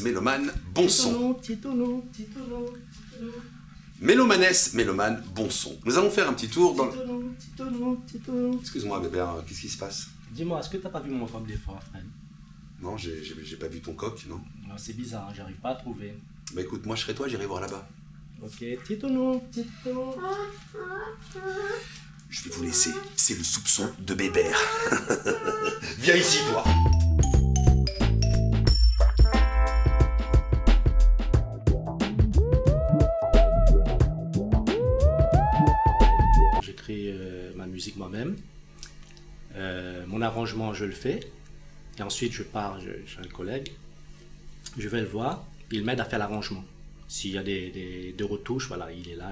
mélomane, bon son. Mélomanès, mélomane, bon son. Nous allons faire un petit tour dans le... Excuse-moi Bébert, qu'est-ce qui se passe? Dis-moi, est-ce que t'as pas vu mon coq des fois, Fred? Non, j'ai pas vu ton coq, non. Non, c'est bizarre, j'arrive pas à trouver. Bah écoute, moi je serais toi, j'irai voir là-bas. Ok, titonou. Je vais vous laisser, c'est le soupçon de Bébert. Viens ici, toi. J'écris ma musique moi-même. Mon arrangement, je le fais. Et ensuite, je pars, j'ai un collègue. Je vais le voir. Il m'aide à faire l'arrangement. S'il y a des retouches, voilà, il est là.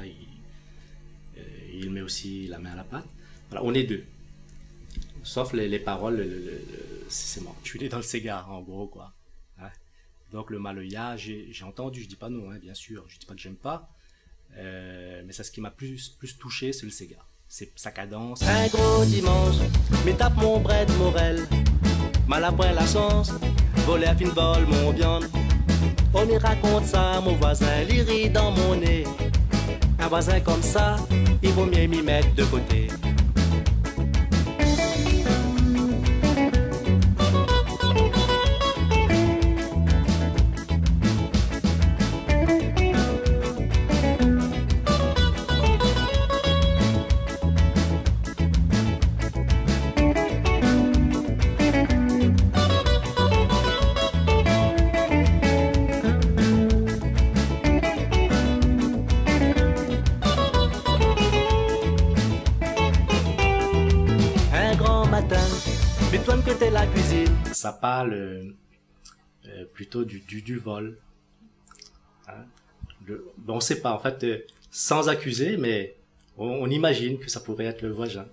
Il met aussi la main à la pâte. Voilà, on est deux. Sauf les paroles, c'est moi. Je suis dans le Ségard, en gros, quoi. Hein? Donc le Maloya, j'ai entendu, je dis pas non, hein, bien sûr. Je dis pas que j'aime pas. Mais c'est ce qui m'a plus touché, c'est le Ségard. C'est sa cadence. Un gros dimanche, me tape mon bret de Morel. Mal après la chance, voler à fin vol mon viande. On me raconte ça, mon voisin, il rit dans mon nez. Un voisin comme ça, il vaut mieux m'y mettre de côté. Côté la cuisine. Ça parle plutôt du vol. Hein? On ne sait pas, en fait, sans accuser, mais on imagine que ça pourrait être le voisin.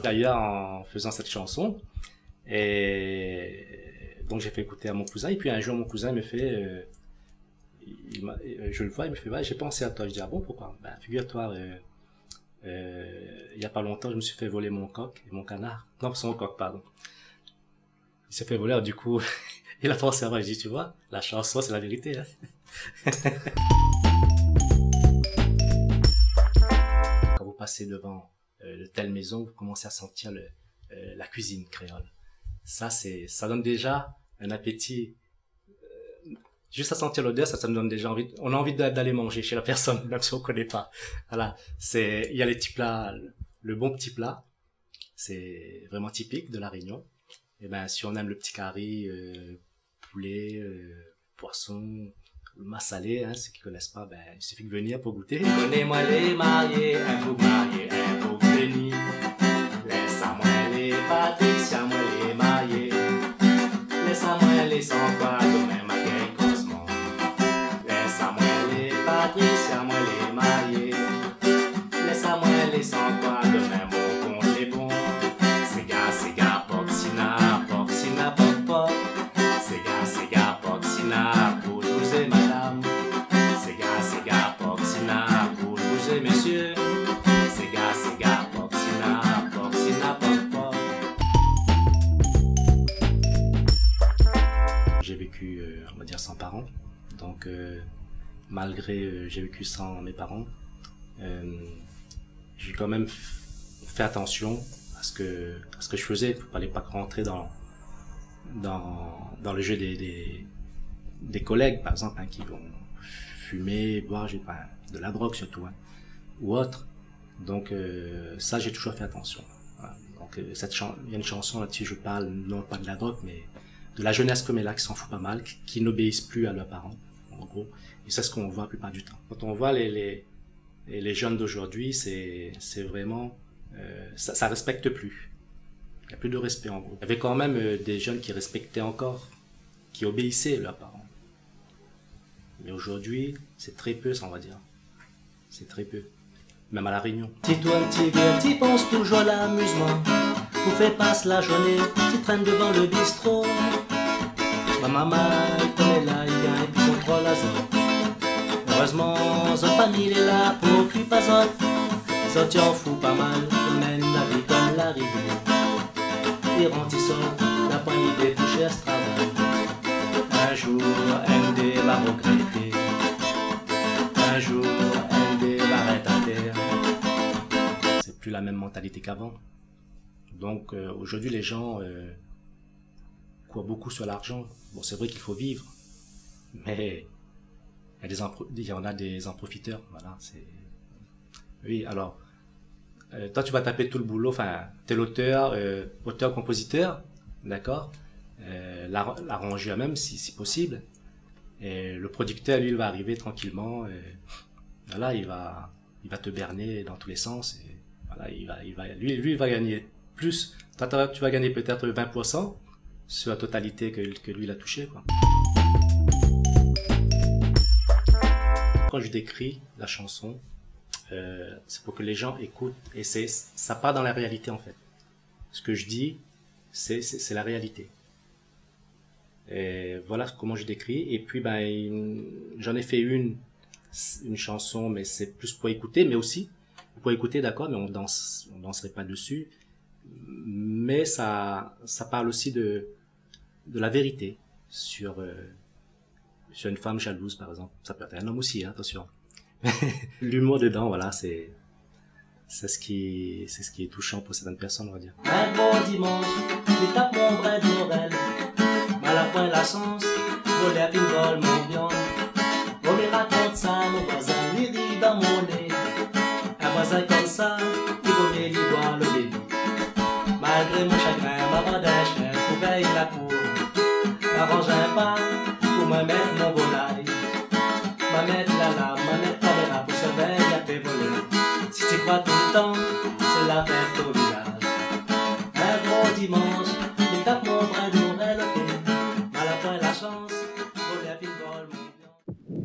D'ailleurs, en faisant cette chanson, et donc j'ai fait écouter à mon cousin, et puis un jour mon cousin me fait, je le vois, il me fait, ouais, j'ai pensé à toi. Je dis, ah bon, pourquoi? Ben, figure-toi, il n'y a pas longtemps, je me suis fait voler mon coq et mon canard. Non, son coq, pardon. Il s'est fait voler, alors du coup, il a pensé à moi. Je dis, tu vois, la chanson, c'est la vérité. Hein. Quand vous passez devant de telles maisons, vous commencez à sentir la cuisine créole. Ça donne déjà un appétit. Juste à sentir l'odeur, ça me donne déjà envie. On a envie d'aller manger chez la personne, même si on ne connaît pas. Voilà, il y a les petits plats, le bon petit plat, c'est vraiment typique de la Réunion. Et ben, si on aime le petit curry, poulet, poisson, le massalé, hein, ceux qui connaissent pas, ben, il suffit de venir pour goûter. Connais-moi les mariés, un pour marié, un pour venir. Laisse-moi les patriciens, moi les mariés. Laisse-moi les sans quoi, de même à quel cosmos. Laisse-moi les patriciens, moi les mariés. Laisse-moi les sans quoi, de même au compte les bons. Sega, Poxina. Sega, Poxina, pour bouger madame. Sega, Poxina, pour bouger monsieur. Sega, Poxina, pop. J'ai vécu, on va dire, sans parents. Donc, malgré j'ai vécu sans mes parents, j'ai quand même fait attention à ce que je faisais. Il ne fallait pas rentrer dans le jeu des collègues, par exemple, hein, qui vont fumer, boire, de la drogue surtout, hein, ou autre. Donc ça, j'ai toujours fait attention. Voilà. Donc il y a une chanson là-dessus, je parle non pas de la drogue, mais de la jeunesse comme elle là, qui s'en fout pas mal, qui n'obéissent plus à leurs parents, en gros. Et c'est ce qu'on voit la plupart du temps. Quand on voit les jeunes d'aujourd'hui, c'est vraiment ça respecte plus. Il n'y a plus de respect en gros. Il y avait quand même des jeunes qui respectaient encore, qui obéissaient à leurs parents. Mais aujourd'hui, c'est très peu, ça on va dire. C'est très peu. Même à la Réunion. Petit toi, petit vieux, tu penses toujours à l'amusement. Vous faites passer la journée, tu traînes devant le bistrot. Ma maman, elle connaît là, il gagne, puis contrôle la zone. Heureusement, sa famille est là pour qu'il pas zone. Ça t'en fout pas mal, mène la vie comme la rivière. Il rentre, il sort, t'as pas une idée, pour cher ce travail. Un jour, MD va regretter. Un jour, MD va arrêter à terre. C'est plus la même mentalité qu'avant. Donc aujourd'hui, les gens courent beaucoup sur l'argent. Bon, c'est vrai qu'il faut vivre, mais il y en a des en profiteurs. Voilà, c'est... Oui, alors, toi, tu vas taper tout le boulot. Enfin, t'es l'auteur, auteur-compositeur, d'accord, l'arrangeur même, si possible. Et le producteur, lui, il va arriver tranquillement. Voilà, il va te berner dans tous les sens. Et voilà, lui, il va gagner plus. Toi, tu vas gagner peut-être 20% sur la totalité que lui, il a touché, quoi. Quand je décris la chanson, c'est pour que les gens écoutent. Et ça part dans la réalité, en fait. Ce que je dis, c'est la réalité. Et voilà comment je décris. Et puis, j'en ai fait une chanson, mais c'est plus pour écouter, mais aussi pour écouter, d'accord, mais on danserait pas dessus. Mais ça parle aussi de la vérité sur une femme jalouse, par exemple. Ça peut être un homme aussi, hein, attention. L'humour dedans, voilà, c'est ce qui est touchant pour certaines personnes, on va dire. Un bon dimanche, j'étape mon brin de Morel. Mal à point la chance, voler à pinball mon viande. On me raconte ça, mon voisin, il rit dans mon nez. Un voisin comme ça, il vaut mieux lui boire le débit. Malgré mon chagrin, ma bande d'un chien, pour veiller la cour. M'arrange un pas, pour me mettre mon volaille. Ma mettre la lame, ma mettre caméra pour surveiller à tes volets. Si tu crois tout le temps, c'est la fête au village. Un gros dimanche, je tape mon brin de Morel, ok. Mal à point la chance, voler à pinball, mon viande.